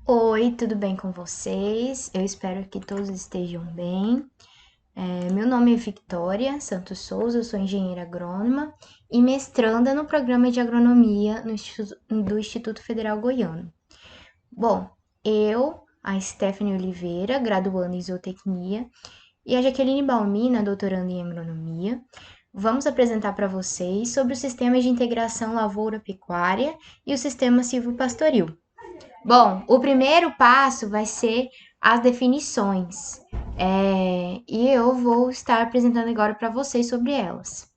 Oi, tudo bem com vocês? Eu espero que todos estejam bem. Meu nome é Victoria Santos Souza, eu sou engenheira agrônoma e mestranda no programa de agronomia do Instituto Federal Goiano. Bom, a Stephanie Oliveira, graduanda em zootecnia, e a Jaqueline Balmina, doutoranda em agronomia, vamos apresentar para vocês sobre o sistema de integração lavoura-pecuária e o sistema silvopastoril. Bom, o primeiro passo vai ser as definições, e eu vou estar apresentando agora para vocês sobre elas.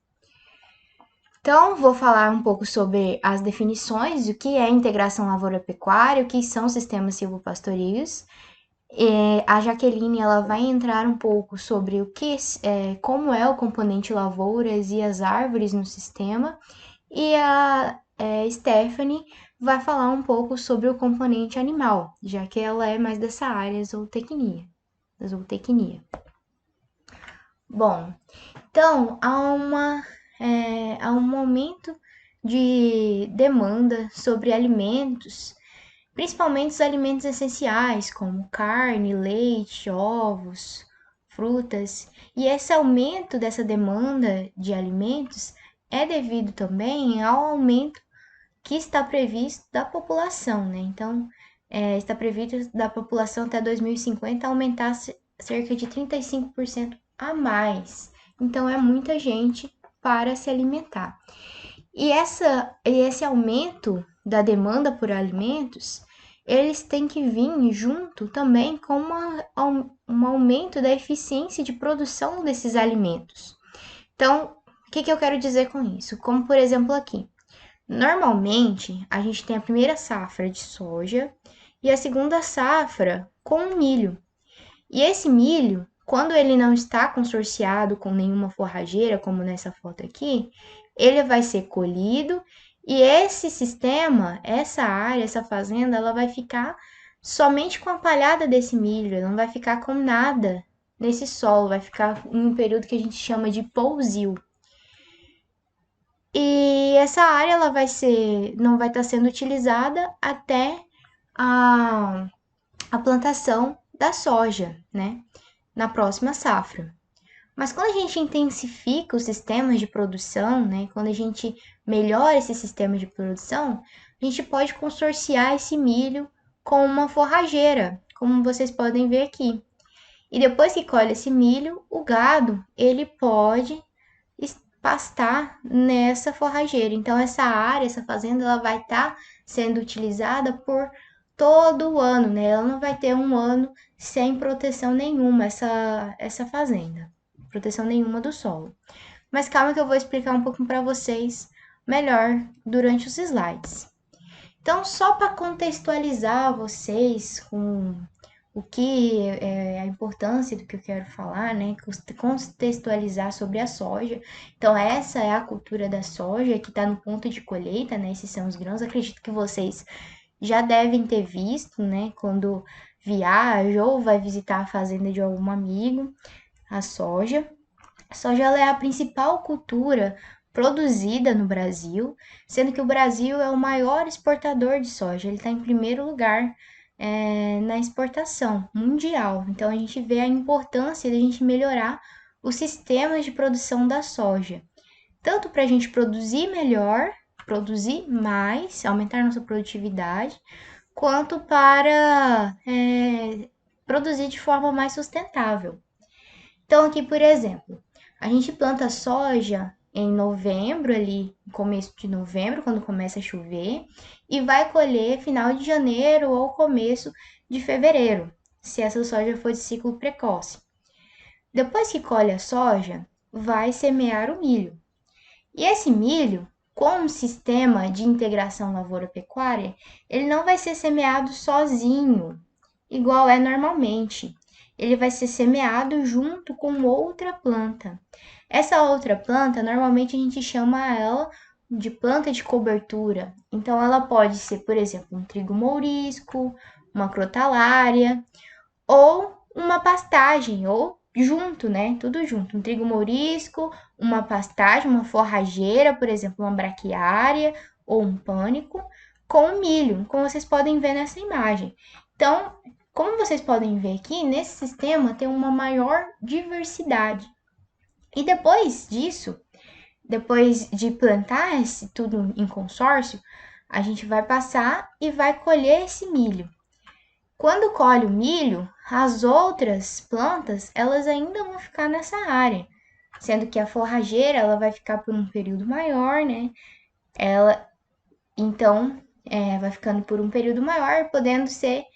Então, vou falar um pouco sobre as definições, o que é integração lavoura-pecuária, o que são sistemas silvopastorios. A Jaqueline ela vai entrar um pouco sobre como é o componente lavouras e as árvores no sistema, e a Stephanie vai falar um pouco sobre o componente animal, já que ela é mais dessa área da zootecnia. Bom, então há um aumento de demanda sobre alimentos, principalmente os alimentos essenciais, como carne, leite, ovos, frutas. E esse aumento dessa demanda de alimentos é devido também ao aumento que está previsto da população, né? Então, está previsto da população até 2050 aumentar cerca de 35% a mais. Então, é muita gente para se alimentar. Esse aumento da demanda por alimentos, eles têm que vir junto também com um aumento da eficiência de produção desses alimentos. Então, o que eu quero dizer com isso? Como, por exemplo, aqui. Normalmente, a gente tem a primeira safra de soja e a segunda safra com milho. E esse milho, quando ele não está consorciado com nenhuma forrageira, como nessa foto aqui, ele vai ser colhido e esse sistema, essa área, essa fazenda, ela vai ficar somente com a palhada desse milho, não vai ficar com nada nesse solo, vai ficar em um período que a gente chama de pousio. E essa área ela não vai estar sendo utilizada até a, a plantação da soja, né? Na próxima safra. Mas quando a gente intensifica os sistemas de produção, né? Quando a gente melhora esses sistemas de produção, a gente pode consorciar esse milho com uma forrageira, como vocês podem ver aqui. E depois que colhe esse milho, o gado ele pode pastar nessa forrageira. Então essa área, essa fazenda, ela vai estar sendo utilizada por todo o ano, né? Ela não vai ter um ano sem proteção nenhuma, essa fazenda. Proteção nenhuma do solo. Mas calma que eu vou explicar um pouquinho para vocês melhor durante os slides. Então, só para contextualizar vocês com o que é a importância do que eu quero falar, né? Contextualizar sobre a soja. Então, essa é a cultura da soja que está no ponto de colheita, né? Esses são os grãos. Acredito que vocês já devem ter visto, né? Quando viaja ou vai visitar a fazenda de algum amigo, a soja. A soja ela é a principal cultura produzida no Brasil, sendo que o Brasil é o maior exportador de soja. Ele está em primeiro lugar na exportação mundial. Então a gente vê a importância de a gente melhorar os sistemas de produção da soja, tanto para a gente produzir melhor, produzir mais, aumentar nossa produtividade, quanto para produzir de forma mais sustentável. Então aqui, por exemplo, a gente planta soja em novembro, ali, começo de novembro, quando começa a chover, e vai colher final de janeiro ou começo de fevereiro, se essa soja for de ciclo precoce. Depois que colhe a soja, vai semear o milho. E esse milho, com um sistema de integração lavoura-pecuária, ele não vai ser semeado sozinho, igual é normalmente. Ele vai ser semeado junto com outra planta. Essa outra planta, normalmente a gente chama ela de planta de cobertura. Então, ela pode ser, por exemplo, um trigo mourisco, uma crotalária, ou uma pastagem, ou junto, né? Tudo junto. Um trigo mourisco, uma pastagem, uma forrageira, por exemplo, uma braquiária ou um pânico, com milho, como vocês podem ver nessa imagem. Então, como vocês podem ver aqui, nesse sistema tem uma maior diversidade. E depois disso, depois de plantar esse tudo em consórcio, a gente vai passar e vai colher esse milho. Quando colhe o milho, as outras plantas, elas ainda vão ficar nessa área, sendo que a forrageira, ela vai ficar por um período maior, né? Ela, então, vai ficando por um período maior, podendo ser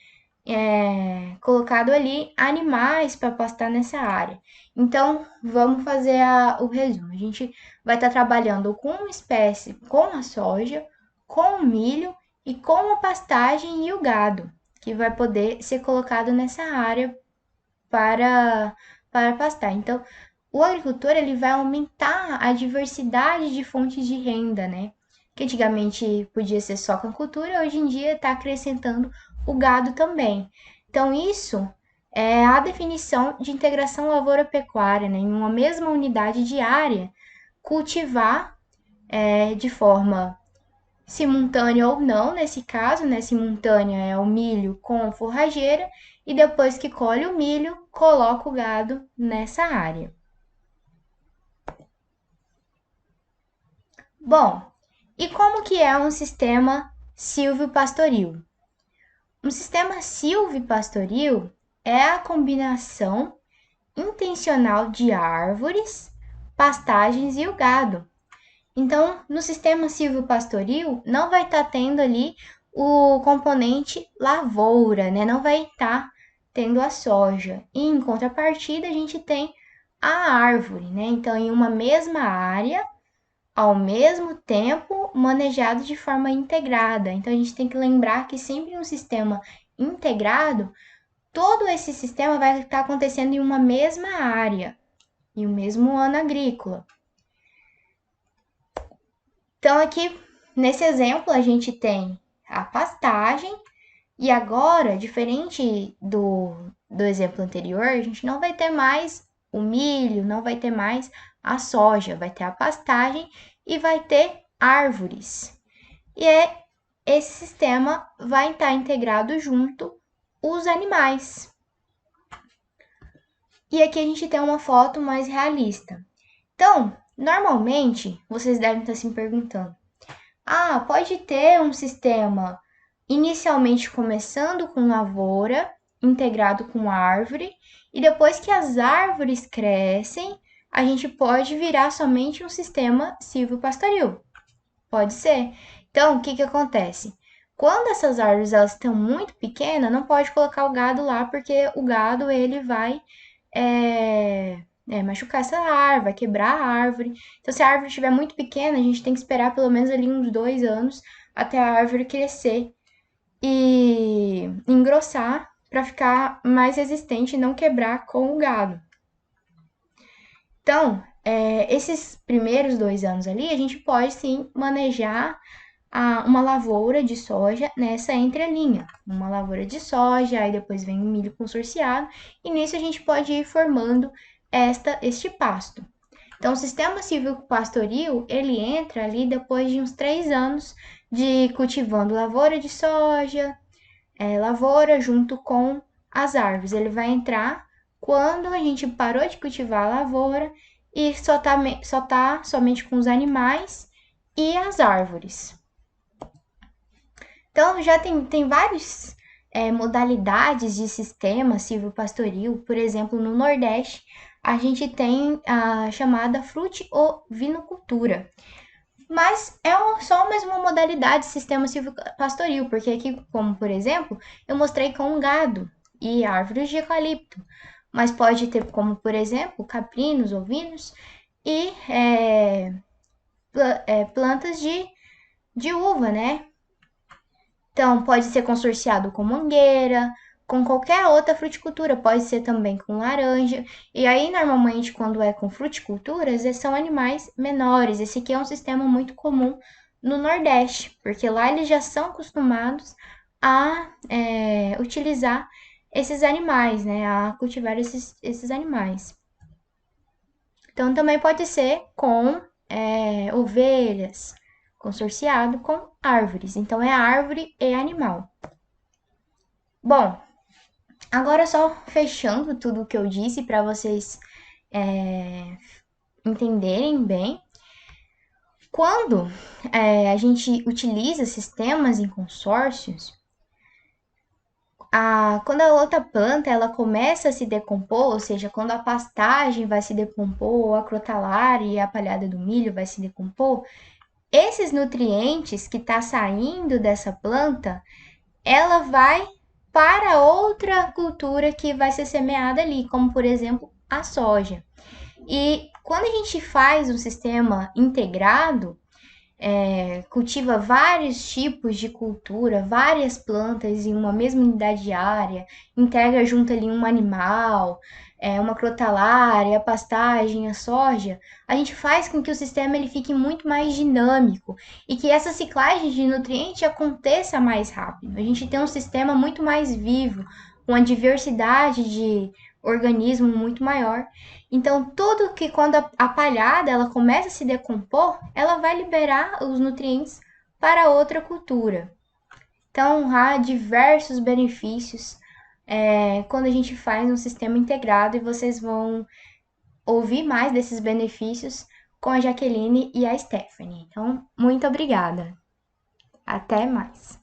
colocado ali animais para pastar nessa área. Então, vamos fazer o resumo. A gente vai estar trabalhando com uma espécie, com a soja, com o milho e com a pastagem e o gado, que vai poder ser colocado nessa área para pastar. Então, o agricultor ele vai aumentar a diversidade de fontes de renda, né? Que antigamente podia ser só com a cultura, hoje em dia está acrescentando o gado também. Então, isso é a definição de integração lavoura-pecuária, né? Em uma mesma unidade de área, cultivar de forma simultânea ou não, nesse caso, né? Simultânea é o milho com a forrageira, e depois que colhe o milho, coloca o gado nessa área. Bom, e como que é um sistema silvio-pastoril? Um sistema silvio-pastoril é a combinação intencional de árvores, pastagens e o gado. Então, no sistema silvio-pastoril, não vai estar tendo ali o componente lavoura, né? Não vai estar tendo a soja. E em contrapartida, a gente tem a árvore, né? Então, em uma mesma área, ao mesmo tempo, manejado de forma integrada. Então, a gente tem que lembrar que sempre um sistema integrado, todo esse sistema vai estar acontecendo em uma mesma área, em um mesmo ano agrícola. Então, aqui nesse exemplo, a gente tem a pastagem, e agora, diferente do exemplo anterior, a gente não vai ter mais o milho, não vai ter mais a soja, vai ter a pastagem e vai ter árvores. E esse sistema vai estar integrado junto os animais. E aqui a gente tem uma foto mais realista. Então, normalmente, vocês devem estar se perguntando: pode ter um sistema inicialmente começando com lavoura, integrado com árvore, e depois que as árvores crescem, a gente pode virar somente um sistema silvopastoril. Pode ser. Então, o que acontece? Quando essas árvores elas estão muito pequenas, não pode colocar o gado lá, porque o gado ele vai machucar essa árvore, vai quebrar a árvore. Então, se a árvore estiver muito pequena, a gente tem que esperar pelo menos ali uns 2 anos até a árvore crescer e engrossar para ficar mais resistente e não quebrar com o gado. Então, esses primeiros 2 anos ali, a gente pode sim manejar uma lavoura de soja nessa entrelinha. Uma lavoura de soja, aí depois vem o milho consorciado, e nisso a gente pode ir formando este pasto. Então, o sistema silvopastoril, ele entra ali depois de uns 3 anos de cultivando lavoura de soja, lavoura junto com as árvores. Ele vai entrar quando a gente parou de cultivar a lavoura e só tá somente com os animais e as árvores. Então, já tem várias modalidades de sistema silvopastoril. Por exemplo, no Nordeste, a gente tem a chamada frutivinocultura. Mas é só mais uma modalidade de sistema silvopastoril, porque aqui, como por exemplo, eu mostrei com gado e árvores de eucalipto. Mas pode ter como, por exemplo, caprinos, ovinos e plantas de uva, né? Então, pode ser consorciado com mangueira, com qualquer outra fruticultura, pode ser também com laranja. E aí, normalmente, quando é com fruticulturas, são animais menores. Esse aqui é um sistema muito comum no Nordeste, porque lá eles já são acostumados a utilizar esses animais, né? A cultivar esses animais. Então, também pode ser com ovelhas, consorciado com árvores. Então, é árvore e animal. Bom, agora só fechando tudo o que eu disse para vocês entenderem bem. Quando a gente utiliza sistemas em consórcios, quando a outra planta ela começa a se decompor, ou seja, quando a pastagem vai se decompor, ou a crotalária e a palhada do milho vai se decompor, esses nutrientes que está saindo dessa planta, ela vai para outra cultura que vai ser semeada ali, como por exemplo a soja. E quando a gente faz um sistema integrado, cultiva vários tipos de cultura, várias plantas em uma mesma unidade de área, integra junto ali um animal, uma crotalária, a pastagem, a soja, a gente faz com que o sistema ele fique muito mais dinâmico e que essa ciclagem de nutrientes aconteça mais rápido. A gente tem um sistema muito mais vivo, com a diversidade de organismo muito maior. Então, tudo que quando a palhada ela começa a se decompor, ela vai liberar os nutrientes para outra cultura. Então, há diversos benefícios quando a gente faz um sistema integrado e vocês vão ouvir mais desses benefícios com a Jaqueline e a Stephanie. Então, muito obrigada. Até mais.